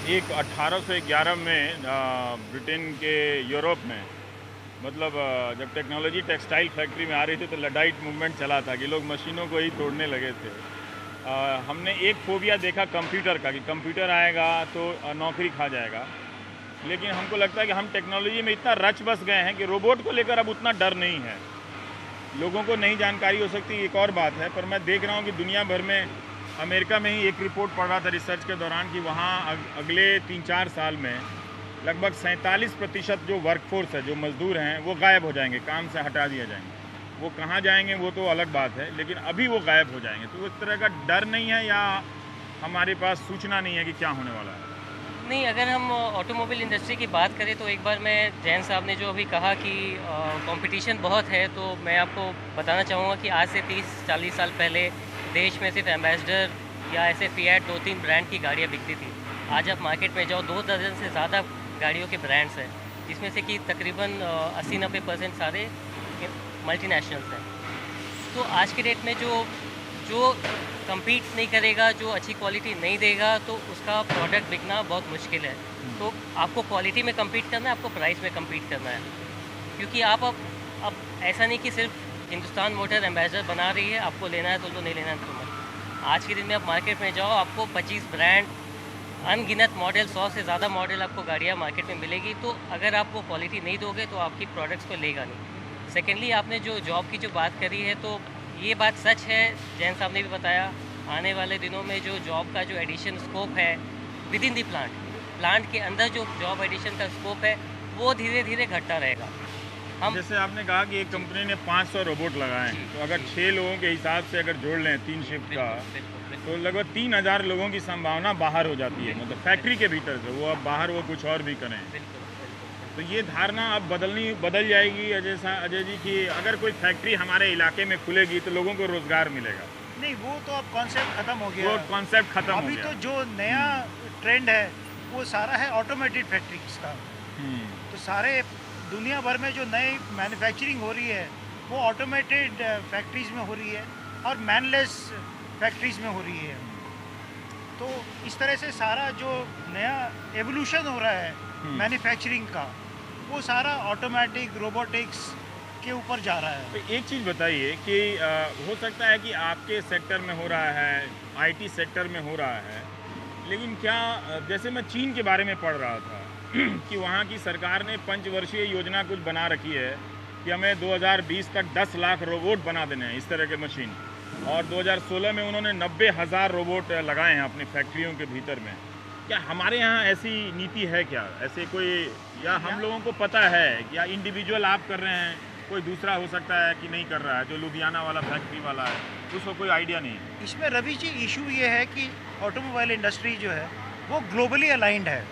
एक 1811 में ब्रिटेन के यूरोप में मतलब जब टेक्नोलॉजी टेक्सटाइल फैक्ट्री में आ रही थी तो लडाइट मूवमेंट चला था कि लोग मशीनों को ही तोड़ने लगे थे। हमने एक फोबिया देखा कंप्यूटर का कि कंप्यूटर आएगा तो नौकरी खा जाएगा, लेकिन हमको लगता है कि हम टेक्नोलॉजी में इतना रच बस गए हैं कि रोबोट को लेकर अब उतना डर नहीं है। लोगों को नई जानकारी हो सकती है, एक और बात है, पर मैं देख रहा हूँ कि दुनिया भर में, अमेरिका में ही एक रिपोर्ट पढ़ रहा था रिसर्च के दौरान कि वहाँ अगले 3-4 साल में लगभग 47% जो वर्कफोर्स है, जो मजदूर हैं, वो गायब हो जाएंगे, काम से हटा दिया जाएंगे। वो कहाँ जाएंगे वो तो अलग बात है, लेकिन अभी वो गायब हो जाएंगे। तो इस तरह का डर नहीं है या हमारे पास सूचना नहीं है कि क्या होने वाला है? नहीं, अगर हम ऑटोमोबाइल इंडस्ट्री की बात करें तो एक बार मैं जैन साहब ने जो अभी कहा कि कंपटीशन बहुत है, तो मैं आपको बताना चाहूँगा कि आज से 30-40 साल पहले देश में सिर्फ एम्बेसडर या ऐसे फिएट 2-3 ब्रांड की गाड़ियाँ बिकती थी। आज आप मार्केट में जाओ 2 दर्जन से ज़्यादा गाड़ियों के ब्रांड्स हैं, जिसमें से कि तकरीबन 80-90% सारे मल्टीनेशनल्स हैं। तो आज के डेट में जो जो कम्पीट नहीं करेगा, जो अच्छी क्वालिटी नहीं देगा, तो उसका प्रोडक्ट बिकना बहुत मुश्किल है। तो आपको क्वालिटी में कम्पीट करना है, आपको प्राइस में कम्पीट करना है, क्योंकि आप अब ऐसा नहीं कि सिर्फ हिंदुस्तान मोटर एम्बेसडर बना रही है, आपको लेना है तो लो, नहीं लेना है तो मत। आज के दिन में आप मार्केट में जाओ, आपको 25 ब्रांड, अनगिनत मॉडल, 100 से ज़्यादा मॉडल आपको गाड़ियाँ मार्केट में मिलेगी। तो अगर आप वो क्वालिटी नहीं दोगे तो आपकी प्रोडक्ट्स को लेगा नहीं। सेकेंडली, आपने जो जॉब की जो बात करी है, तो ये बात सच है, जैन साहब ने भी बताया, आने वाले दिनों में जो जॉब का जो एडिशन स्कोप है विद इन दी प्लांट के अंदर जो जॉब एडिशन का स्कोप है वो धीरे धीरे घटता रहेगा। हम जैसे आपने कहा कि एक कंपनी ने 500 रोबोट लगाए हैं, तो अगर 6 लोगों के हिसाब से अगर जोड़ लें 3 शिफ्ट का, तो लगभग 3000 लोगों की संभावना बाहर हो जाती है, मतलब फैक्ट्री के भीतर से। वो अब बाहर वो कुछ और भी करें, तो ये धारणा अब बदल जाएगी अजय जी कि अगर कोई फैक्ट्री हमारे इलाके में खुलेगी तो लोगों को रोजगार मिलेगा। नहीं, वो तो अब कॉन्सेप्ट खत्म हो गया। वो कॉन्सेप्ट खत्म हो अभी गया। तो जो नया ट्रेंड है वो सारा है ऑटोमेटेड फैक्ट्रीज का। तो सारे दुनिया भर में जो नई मैन्युफैक्चरिंग हो रही है वो ऑटोमेटेड फैक्ट्रीज में हो रही है और मैनलेस फैक्ट्रीज में हो रही है। तो इस तरह से सारा जो नया एवोल्यूशन हो रहा है मैन्युफैक्चरिंग का, वो सारा ऑटोमेटिक रोबोटिक्स के ऊपर जा रहा है। तो एक चीज़ बताइए कि हो सकता है कि आपके सेक्टर में हो रहा है, आईटी सेक्टर में हो रहा है, लेकिन क्या, जैसे मैं चीन के बारे में पढ़ रहा था कि वहाँ की सरकार ने पंचवर्षीय योजना कुछ बना रखी है कि हमें 2020 तक 10 लाख रोबोट बना देने हैं, इस तरह के मशीन। और 2016 में उन्होंने 90,000 रोबोट लगाए हैं अपनी फैक्ट्रियों के भीतर में। क्या हमारे यहाँ ऐसी नीति है क्या, ऐसे कोई, या हम लोगों को पता है, या इंडिविजुअल आप कर रहे हैं, कोई दूसरा हो सकता है कि नहीं कर रहा है, जो लुधियाना वाला फैक्ट्री वाला है, उसको कोई आइडिया नहीं है? इसमें रवि जी इशू ये है कि ऑटोमोबाइल इंडस्ट्री जो है वो ग्लोबली अलाइंड है।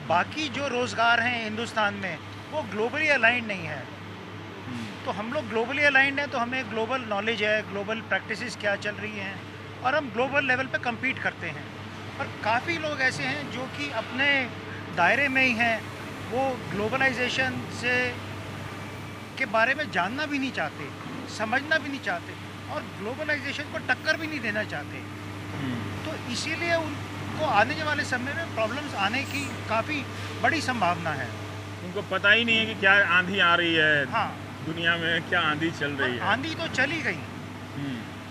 बाकी जो रोज़गार हैं हिंदुस्तान में वो ग्लोबली अलाइंड नहीं है। तो हम लोग ग्लोबली अलाइंड हैं, तो हमें ग्लोबल नॉलेज है, ग्लोबल प्रैक्टिसेस क्या चल रही हैं, और हम ग्लोबल लेवल पे compete करते हैं। और काफ़ी लोग ऐसे हैं जो कि अपने दायरे में ही हैं, वो ग्लोबलाइजेशन से के बारे में जानना भी नहीं चाहते, समझना भी नहीं चाहते, और ग्लोबलाइजेशन को टक्कर भी नहीं देना चाहते। तो इसीलिए उनको आने वाले समय में प्रॉब्लम्स आने की काफ़ी बड़ी संभावना है। उनको पता ही नहीं है कि क्या आंधी आ रही है, हाँ, दुनिया में क्या आंधी चल रही है। आंधी तो चली गई,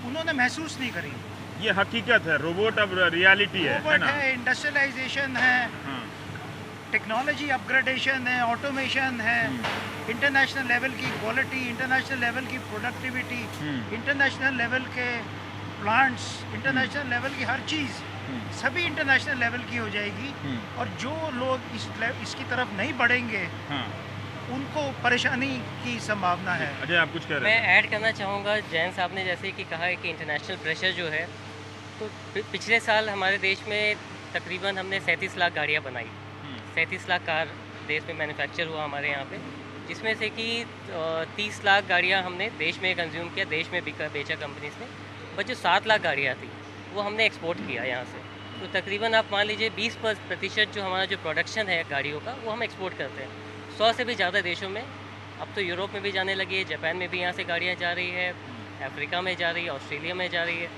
उन्होंने महसूस नहीं करी। ये हकीकत है, रोबोट अब रियलिटी है रोबोट ना? है, इंडस्ट्रियलाइजेशन है, हाँ। टेक्नोलॉजी अपग्रेडेशन है, ऑटोमेशन है, इंटरनेशनल लेवल की क्वालिटी, इंटरनेशनल लेवल की प्रोडक्टिविटी, इंटरनेशनल लेवल के प्लांट्स, इंटरनेशनल लेवल की हर चीज़ सभी इंटरनेशनल लेवल की हो जाएगी। और जो लोग इसकी तरफ नहीं बढ़ेंगे, हाँ। उनको परेशानी की संभावना है। अजय, आप कुछ कह रहे मैं हैं? ऐड करना चाहूँगा, जैन साहब ने जैसे कि कहा है कि इंटरनेशनल प्रेशर जो है, तो पिछले साल हमारे देश में तकरीबन हमने 37 लाख गाड़ियाँ बनाई। 37 लाख कार देश में मैन्युफैक्चर हुआ हमारे यहाँ पे, जिसमें से कि 30 लाख गाड़ियाँ हमने देश में कंज्यूम किया, देश में बेचा कंपनीज ने। बट जो 7 लाख गाड़ियाँ थी वो हमने एक्सपोर्ट किया यहाँ से। तो तकरीबन आप मान लीजिए 20% जो हमारा जो प्रोडक्शन है गाड़ियों का, वो हम एक्सपोर्ट करते हैं 100 से भी ज़्यादा देशों में। अब तो यूरोप में भी जाने लगी है, जापान में भी यहाँ से गाड़ियाँ जा रही है, अफ्रीका में जा रही है, ऑस्ट्रेलिया में जा रही है।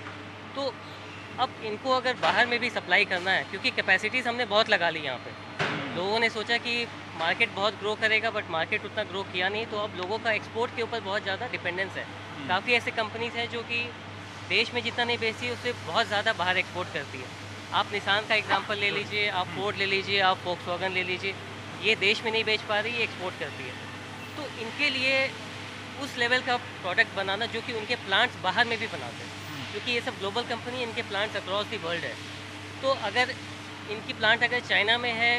तो अब इनको अगर बाहर में भी सप्लाई करना है, क्योंकि कैपेसिटीज़ हमने बहुत लगा ली यहाँ पे, लोगों ने सोचा कि मार्केट बहुत ग्रो करेगा, बट मार्केट उतना ग्रो किया नहीं, तो अब लोगों का एक्सपोर्ट के ऊपर बहुत ज़्यादा डिपेंडेंस है। काफ़ी ऐसे कंपनीज हैं जो कि देश में जितना नहीं बेचती है उससे बहुत ज़्यादा बाहर एक्सपोर्ट करती है। आप निसान का एग्जांपल ले लीजिए, आप फोर्ड ले लीजिए, आप वोक्सवैगन ले लीजिए, ये देश में नहीं बेच पा रही, ये एक्सपोर्ट करती है। तो इनके लिए उस लेवल का प्रोडक्ट बनाना जो कि उनके प्लांट्स बाहर में भी बनाते हैं, क्योंकि ये सब ग्लोबल कंपनी, इनके प्लांट्स अक्रॉस द वर्ल्ड है। तो अगर इनकी प्लांट अगर चाइना में है